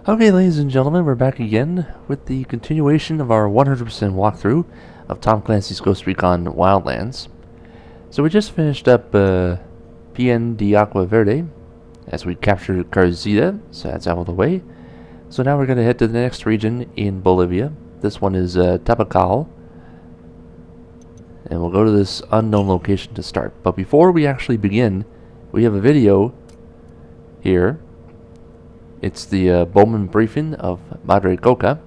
Okay, ladies and gentlemen, we're back again with the continuation of our 100% walkthrough of Tom Clancy's Ghost Recon Wildlands. So we just finished up PN de Aqua Verde as we captured Carzita, so that's out of the way. So now we're going to head to the next region in Bolivia. This one is Tabacal, and we'll go to this unknown location to start. But before we actually begin, we have a video here. It's the Bowman briefing of Madre Coca.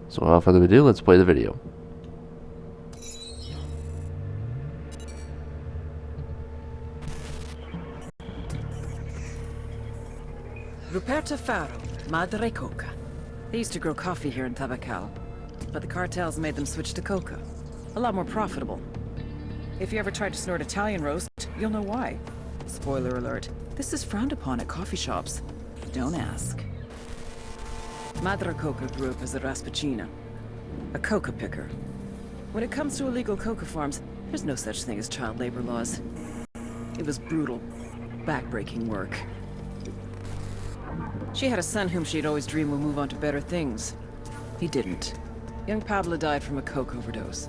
So without further ado, let's play the video. Ruperta Faro, Madre Coca. They used to grow coffee here in Tabacal, but the cartels made them switch to Coca. A lot more profitable. If you ever tried to snort Italian roast, you'll know why. Spoiler alert, this is frowned upon at coffee shops. Don't ask. Madre Coca grew up as a raspacina, a coca picker. When it comes to illegal coca farms, there's no such thing as child labor laws. It was brutal, back-breaking work. She had a son whom she'd always dreamed would move on to better things. He didn't. Young Pablo died from a coke overdose.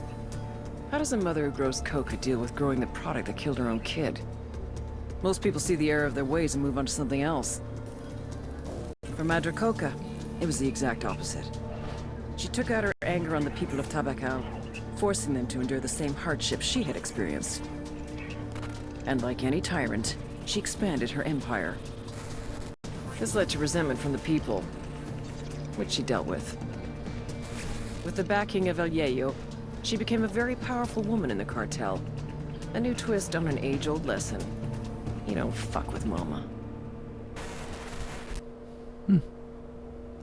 How does a mother who grows coca deal with growing the product that killed her own kid? Most people see the error of their ways and move on to something else. For Madre Coca, it was the exact opposite. She took out her anger on the people of Tabacal, forcing them to endure the same hardships she had experienced. And like any tyrant, she expanded her empire. This led to resentment from the people, which she dealt with. With the backing of El Yayo, she became a very powerful woman in the cartel. A new twist on an age-old lesson. You don't fuck with mama.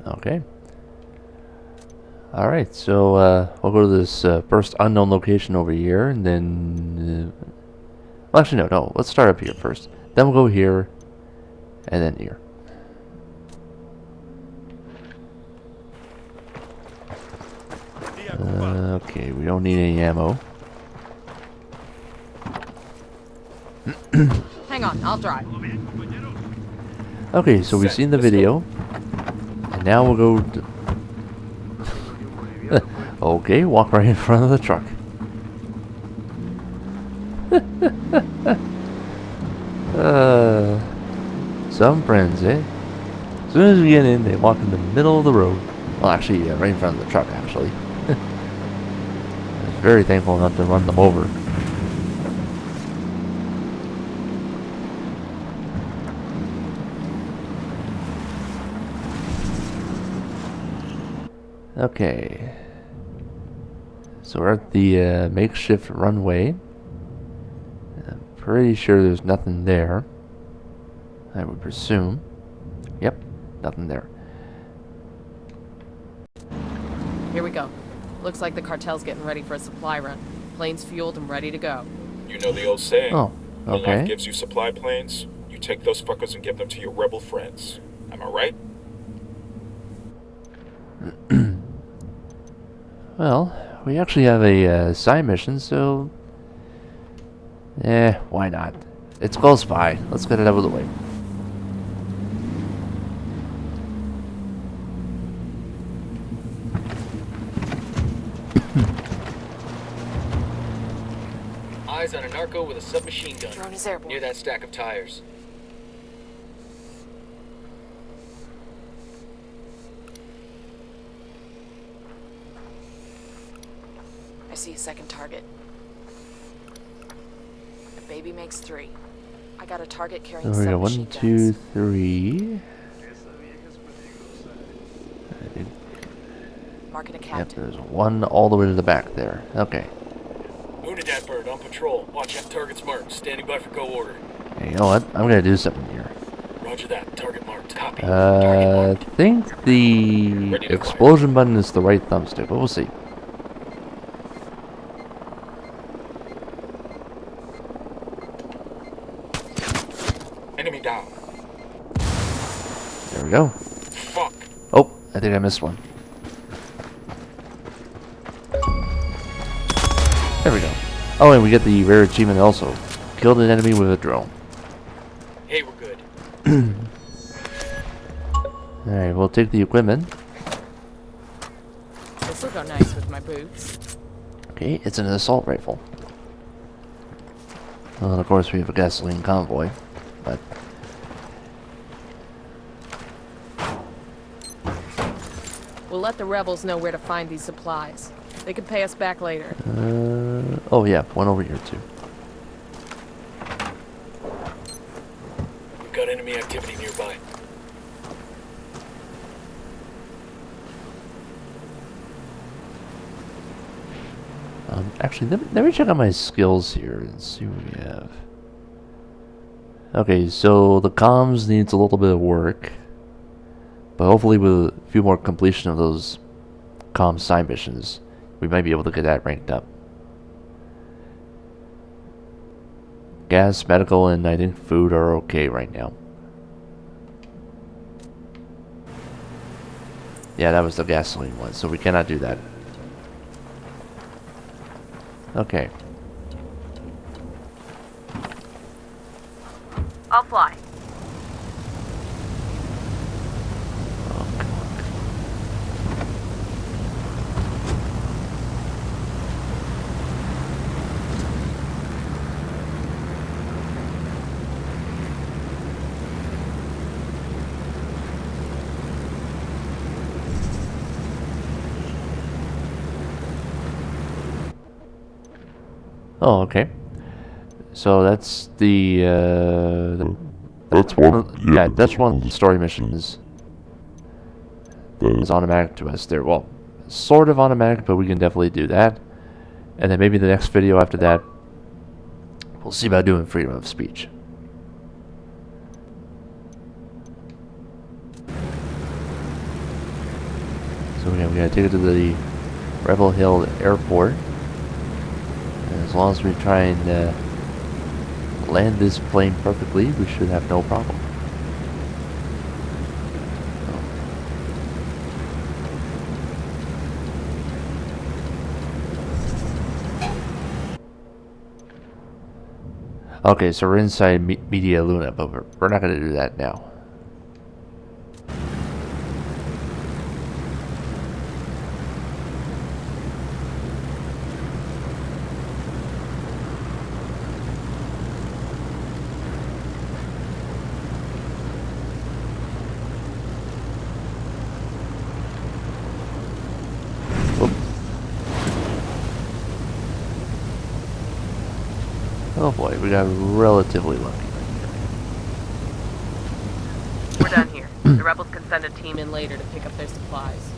Okay. Alright, so we'll go to this first unknown location over here, and then... well, actually, no, let's start up here first. Then we'll go here, and then here. Okay, we don't need any ammo. Hang on, I'll drive. Okay, so we've seen the video. And now we'll go to... okay, walk right in front of the truck. Some friends, eh? As soon as we get in, they walk in the middle of the road. Well, actually, right in front of the truck, actually. I was very thankful not to run them over. Okay. So we're at the makeshift runway. I'm pretty sure there's nothing there. I would presume. Yep, nothing there. Here we go. Looks like the cartel's getting ready for a supply run. Planes fueled and ready to go. You know the old saying. Oh, When okay. life gives you supply planes, you take those fuckers and give them to your rebel friends. Am I right? Well, we actually have a side mission, so... why not? It's close by. Let's get it out of the way. Eyes on a narco with a submachine gun. Drone is airborne. Near that stack of tires. I see a second target. A baby makes 3. I got a target carrying So we got 1, submachine 2, guns. 3. Marking a Yep, captain. there's one all the way to the back there. Okay. Wounded that bird on patrol. Watch out, target's marked. Standing by for go order. Hey, you know what? I'm gonna do something here. Roger that. Target marked. Copy. I Target marked. think the Ready to fire. explosion button is the right thumbstick, but we'll see. Enemy down. There we go. Fuck. Oh, I think I missed one. There we go. Oh, and we get the rare achievement also. Killed an enemy with a drone. Hey, we're good. Alright, we'll take the equipment. This will go nice with my boots. Okay, it's an assault rifle. Well, and of course we have a gasoline convoy, but... We'll let the rebels know where to find these supplies. They can pay us back later. Oh yeah, one over here too. We've got enemy activity nearby. Actually, let me check out my skills here and see what we have. Okay, so the comms needs a little bit of work, but hopefully with a few more completion of those comm side missions, we might be able to get that ranked up. Gas, medical, and I think food are okay right now. Yeah, that was the gasoline one, so we cannot do that. Okay. I'll fly. Oh, come on. Oh, okay. So that's that's one of the story missions. It's automatic to us there. Well, sort of automatic, but we can definitely do that. And then maybe the next video after that, we'll see about doing freedom of speech. So we gotta take it to the Rebel Hill Airport. And as long as we try and land this plane perfectly, we should have no problem. Okay, so we're inside Media Luna, but we're not going to do that now. Oh boy, we got relatively lucky. We're done here. The rebels can send a team in later to pick up their supplies.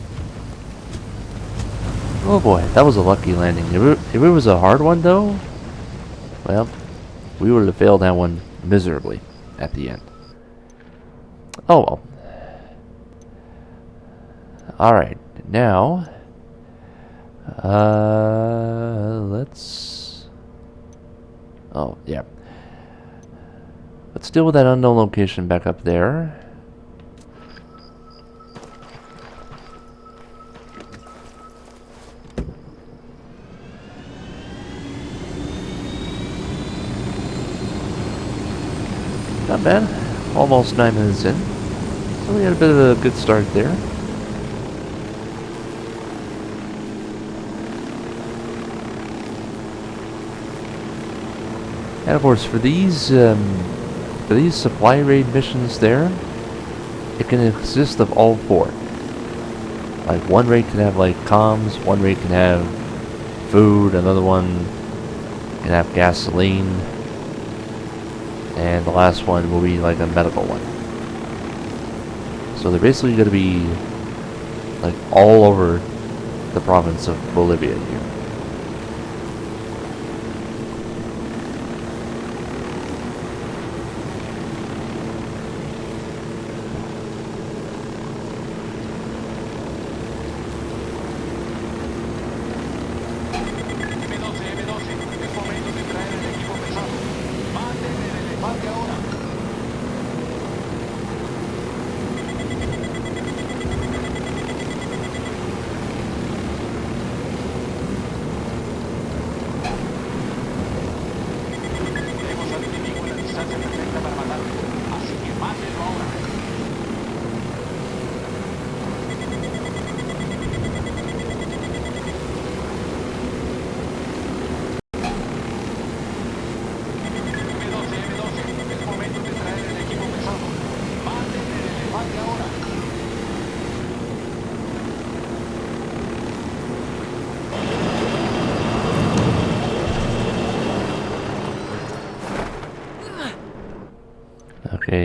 Oh boy, that was a lucky landing. If it was a hard one though, well, we would have failed that one miserably at the end. Oh well. Alright, now, let's... Oh, yeah. Let's deal with that unknown location back up there. Not bad. Almost 9 minutes in. So we had a bit of a good start there. And of course, for these supply raid missions there, it can consist of all 4. Like one raid can have like comms, one raid can have food, another one can have gasoline, and the last one will be like a medical one. So they're basically going to be like all over the province of Bolivia here.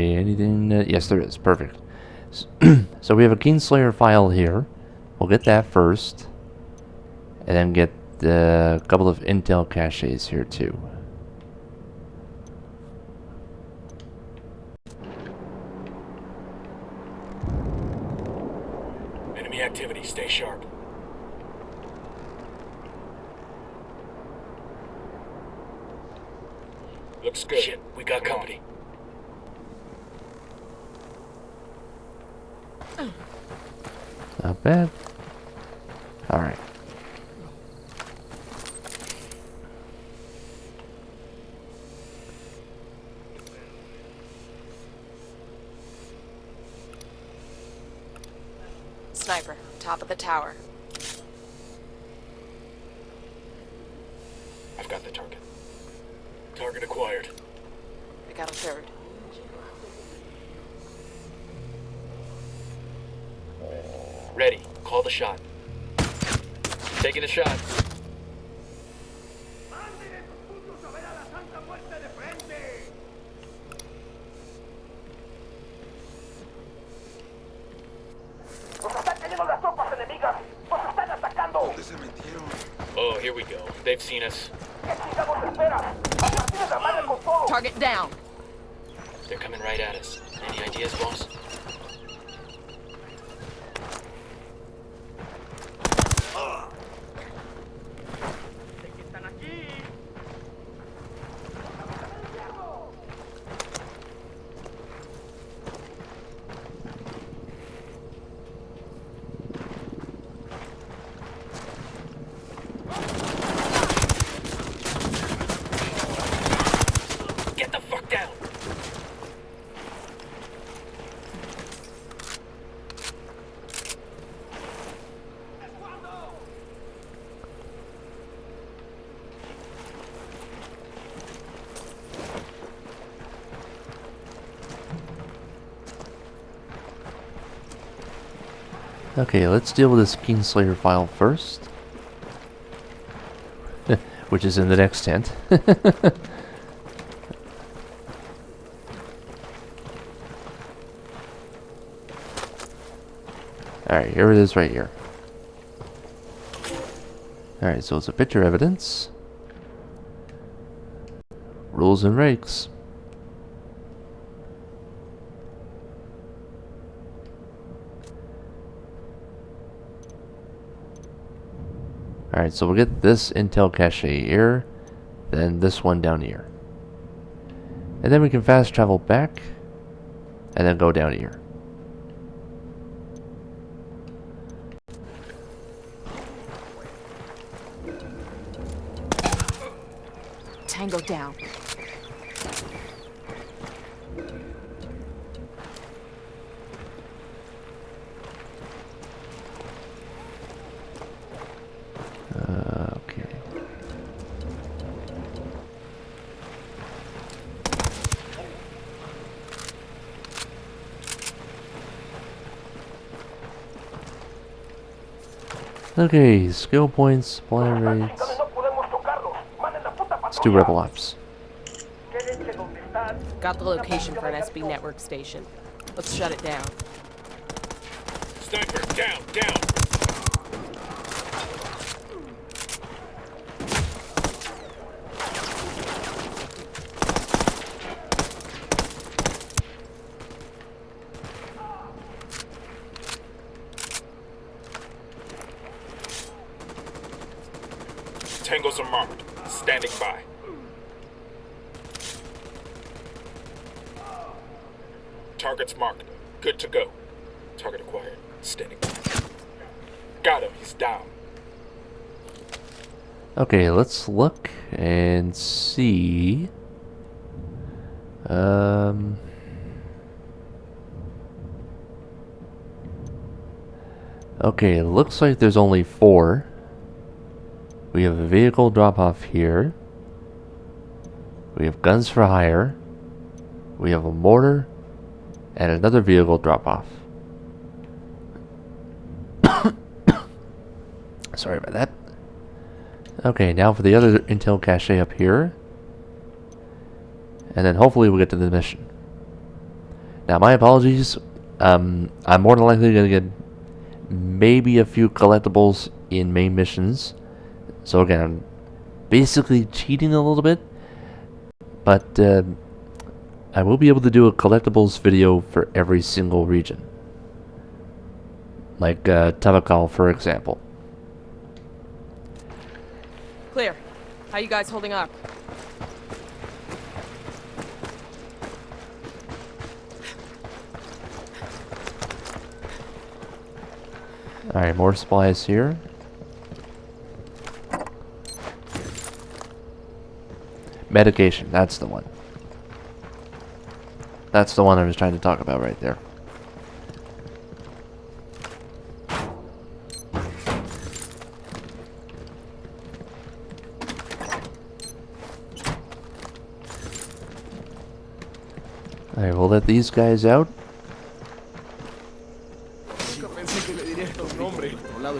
Okay, anything? Yes, there is. Perfect. So we have a Keenslayer file here. We'll get that first. And then get a couple of intel caches here too. Enemy activity. Stay sharp. Looks good. Shit, we got Come on. company. Not bad. Alright. Sniper, top of the tower. I've got the target. Target acquired. I got a third. Ready. Call the shot. Taking the shot. Oh, here we go. They've seen us. Target down. They're coming right at us. Any ideas, boss? Get the fuck down! Okay, let's deal with this Keenslayer file first. Which is in the next tent. Alright, here it is right here. Alright, so it's a picture evidence. Rules and regs. Alright, so we'll get this intel cache here, then this one down here. And then we can fast travel back, and then go down here. Tango down. Okay. Okay, skill points, supply rates. Let's do Rebel Ops. Got the location for an SB network station. Let's shut it down. Sniper, down, down! Tangos are marked. Standing by. Target's marked. Good to go. Target acquired. Standing by. Got him. He's down. Okay, let's look and see. Okay, it looks like there's only 4. We have a vehicle drop-off here. We have guns for hire. We have a mortar. And another vehicle drop-off. Sorry about that. Okay, now for the other intel cache up here. And then hopefully we'll get to the mission. Now, my apologies. I'm more than likely going to get maybe a few collectibles in main missions. So again, I'm basically cheating a little bit. But I will be able to do a collectibles video for every single region. Like Tabacal, for example. Clear. How you guys holding up? Alright, more supplies here. Medication, that's the one. That's the one I was trying to talk about right there. Alright, we'll let these guys out.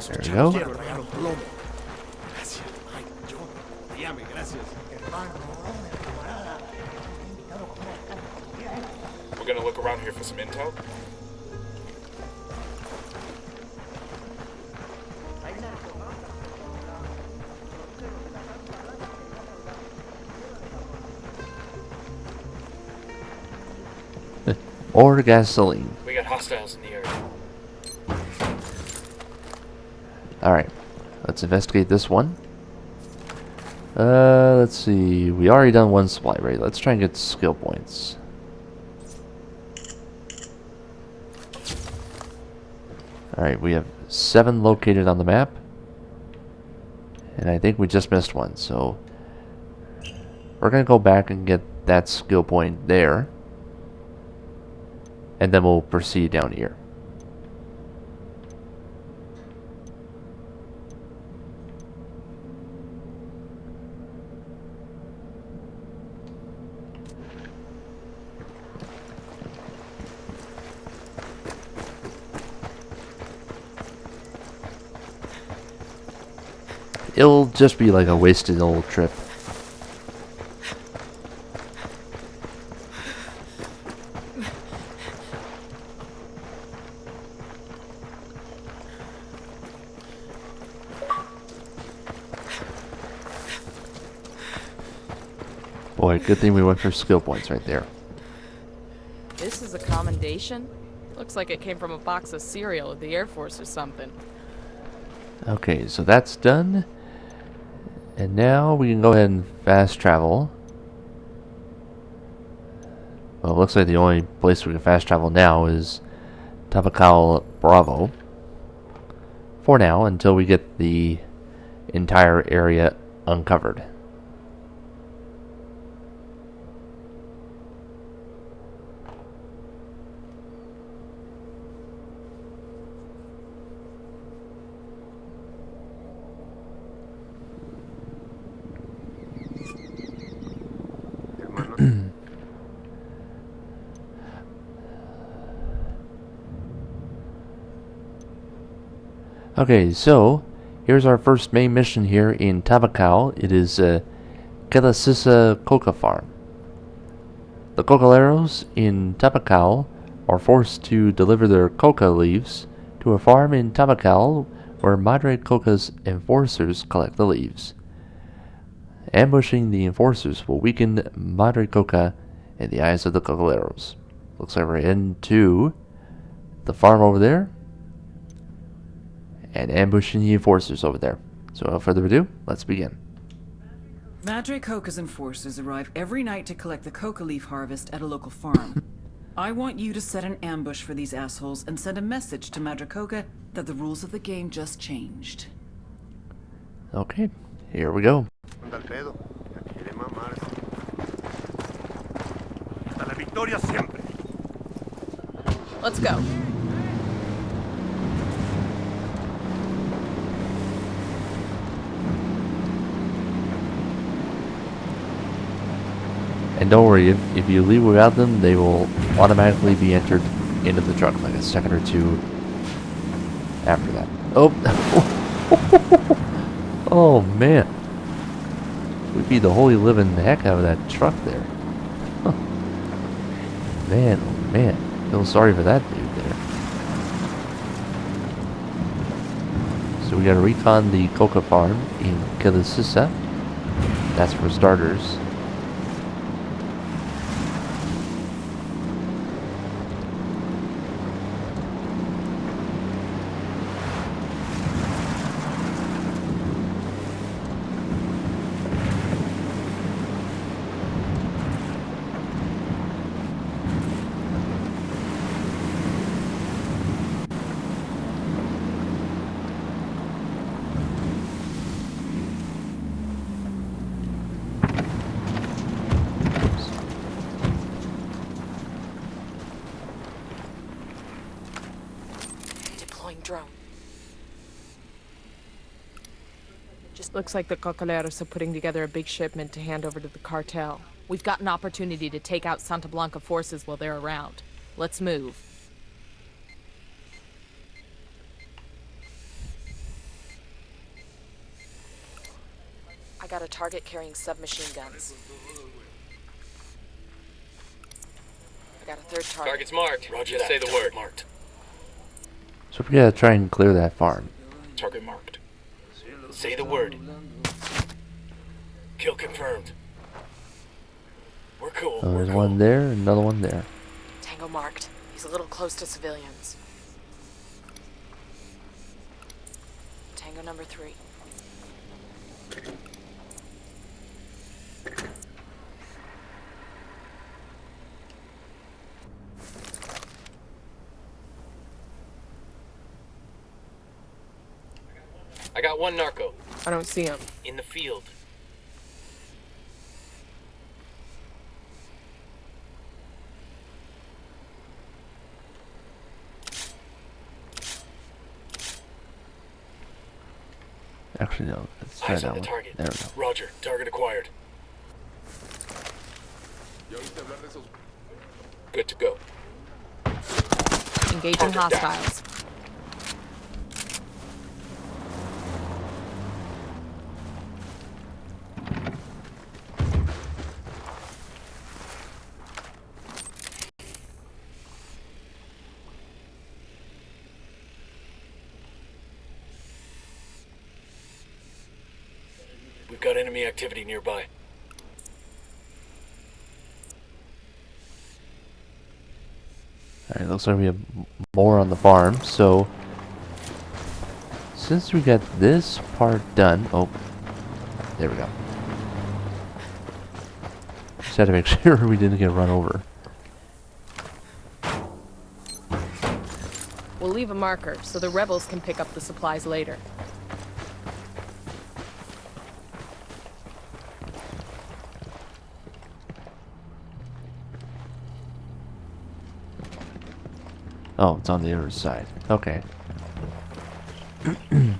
There we go. We're gonna look around here for some intel. Or gasoline. We got hostiles in the area. Alright, let's investigate this one. Let's see. We already done one supply rate. Let's try and get skill points. Alright, we have 7 located on the map. And I think we just missed one, so we're gonna go back and get that skill point there. And then we'll proceed down here. It'll just be like a wasted old trip. Boy, good thing we went for skill points right there. This is a commendation? Looks like it came from a box of cereal at the Air Force or something. Okay, so that's done. And now we can go ahead and fast travel. Well, it looks like the only place we can fast travel now is Tabacal Bravo. For now, until we get the entire area uncovered. Okay, so here's our first main mission here in Tabacal. It is Killasisa Coca farm. The cocaleros in Tabacal are forced to deliver their coca leaves to a farm in Tabacal where Madre Coca's enforcers collect the leaves. Ambushing the enforcers will weaken Madre Coca in the eyes of the cocaleros. Looks like we're heading to the farm over there and ambushing the enforcers over there. So without further ado, let's begin. Madre Coca's enforcers arrive every night to collect the coca leaf harvest at a local farm. I want you to set an ambush for these assholes and send a message to Madre Coca that the rules of the game just changed. Okay, here we go. Let's go. And don't worry, if you leave without them, they will automatically be entered into the truck like a second or two after that. Oh! Oh man! We beat the holy living heck out of that truck there. Huh. Man, oh man. Feel sorry for that dude there. So we gotta recon the Coca farm in Killasisa. That's for starters. Drone. Just looks like the Cocaleros are putting together a big shipment to hand over to the cartel. We've got an opportunity to take out Santa Blanca forces while they're around. Let's move. I got a target carrying submachine guns. I got a third target. Target's marked. Roger Just that. say the Target word. marked. So we gotta try and clear that farm. Target marked. Say the word. Kill confirmed. We're cool. So We're there's cool. one there, another one there. Tango marked. He's a little close to civilians. Tango number 3. I got one narco. I don't see him. In the field. Actually, no. Let's try Eyes that on the one. target. There we go. Roger. Target acquired. Good to go. Engaging Target down. hostiles. We've got enemy activity nearby. Alright, looks like we have more on the farm, so since we got this part done, oh, there we go. Just had to make sure we didn't get run over. We'll leave a marker so the rebels can pick up the supplies later. Oh, it's on the other side. Okay. And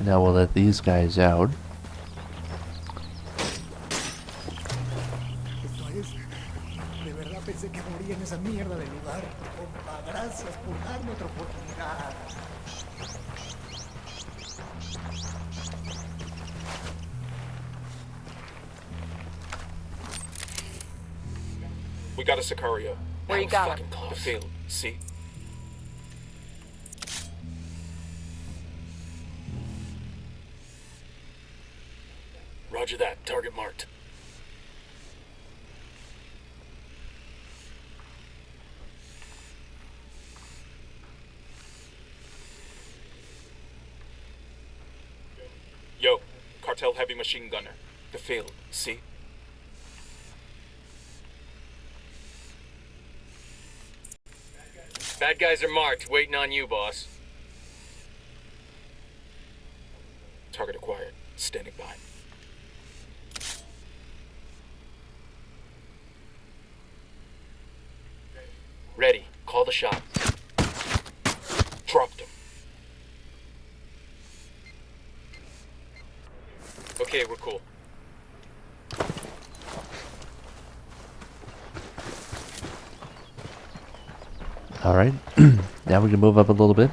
now we'll let these guys out. De verdad pensé que moría en esa mierda de lugar. Compa, gracias por darme otra oportunidad. We got a Sicario. Where you That was got fucking him? close. The field. See? Roger that. Target marked. Yo, cartel heavy machine gunner. The field. See? Bad guys are marked. Waiting on you, boss. Target acquired. Standing by. Ready. Call the shot. Dropped him. Okay, we're cool. Alright, now we can move up a little bit.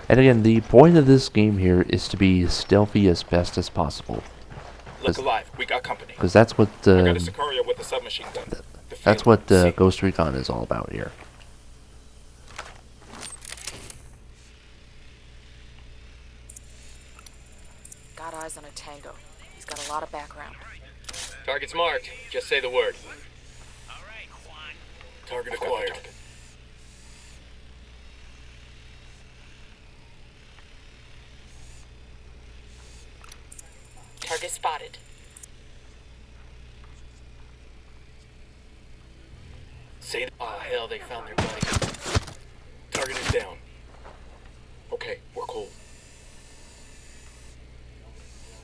And again, the point of this game here is to be stealthy as best as possible. Look alive. We got company. Because that's what I got a Sicario with a submachine gun. The that's field. what See? Ghost Recon is all about here. Got eyes on a tango. He's got a lot of background. Target's marked. Just say the word. Target I got the acquired. target. Target spotted. Say the... Oh, hell, they found their buddy. Target is down. Okay, we're cool.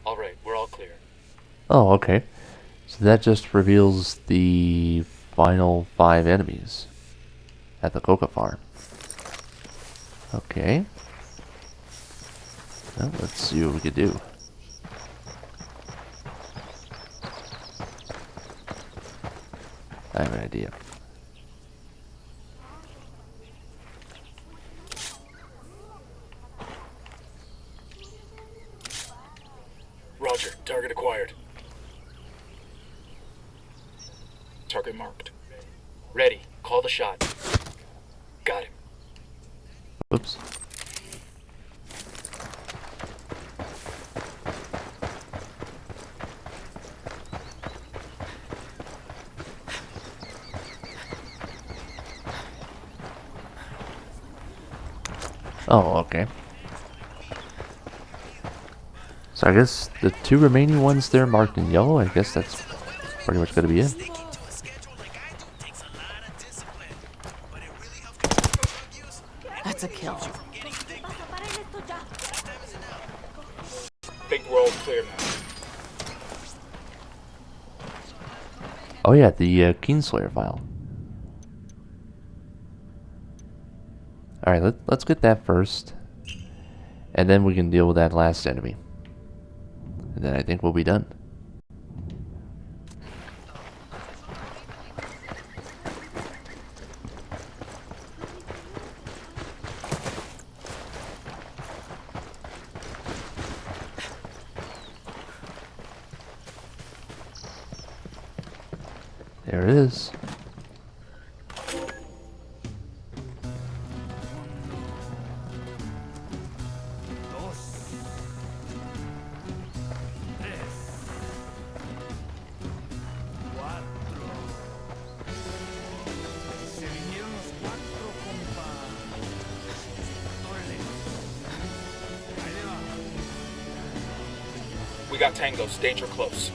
All right, we're all clear. Oh, okay. So that just reveals the final 5 enemies at the Coca farm. Okay. Well, let's see what we can do. I have an idea. Roger, target acquired. Target marked. Ready, call the shot. Got him. Oops. Oh, okay. So I guess the 2 remaining ones there marked in yellow, I guess that's pretty much going to be it. That's a kill. Think we're all clear now. Oh yeah, the Keenslayer file. Alright, let's get that first. And then we can deal with that last enemy. And then I think we'll be done. There it is. We got tangos. Danger close.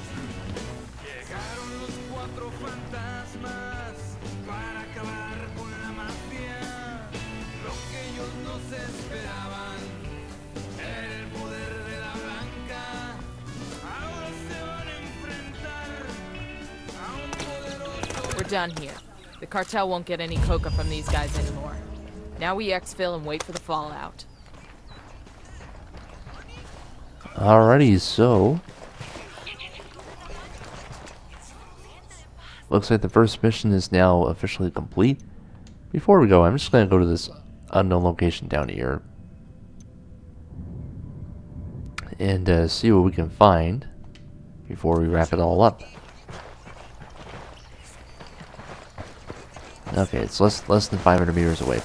We're done here. The cartel won't get any coca from these guys anymore. Now we exfil and wait for the fallout. Alrighty, so looks like the first mission is now officially complete. Before we go, I'm just going to go to this unknown location down here and see what we can find before we wrap it all up. Okay, it's less than 500 meters away.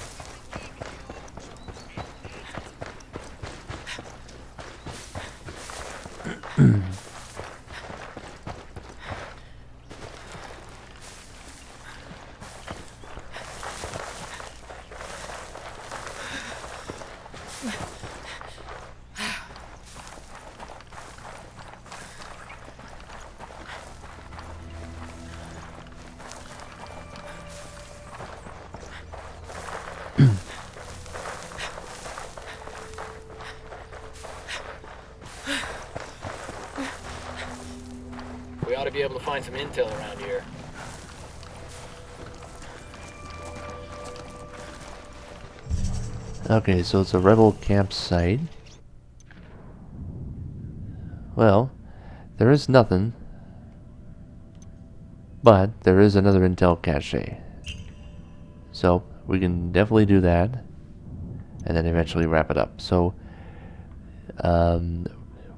We ought to be able to find some intel around here. Okay, so it's a rebel campsite. Well, there is nothing, but there is another intel cache. So we can definitely do that, and then eventually wrap it up. So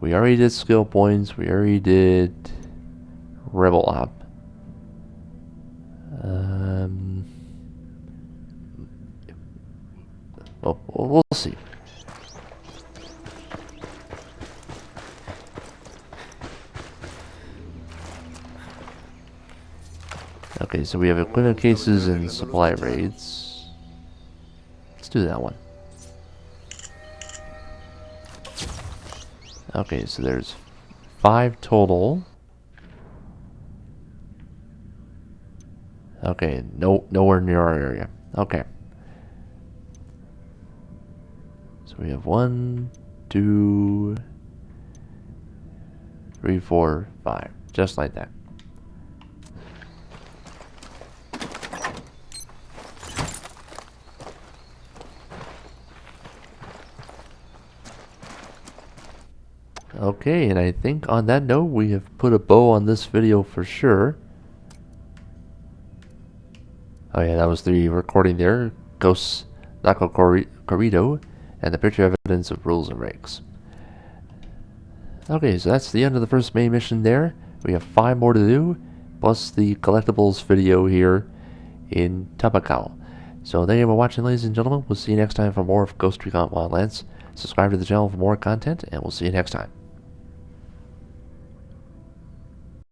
We already did skill points. We already did Rebel Op. Well, we'll see. Okay, so we have equipment cases and supply raids. Let's do that one. Okay, so there's 5 total. Okay, nowhere near our area. Okay. So we have 1, 2, 3, 4, 5. Just like that. Okay, and I think on that note, we have put a bow on this video for sure. Oh yeah, that was the recording there. Ghosts, Naco Corrido, and the picture evidence of rules and regs. Okay, so that's the end of the first main mission there. We have 5 more to do, plus the collectibles video here in Tabacal. So thank you for watching, ladies and gentlemen. We'll see you next time for more of Ghost Recon Wildlands. Subscribe to the channel for more content, and we'll see you next time.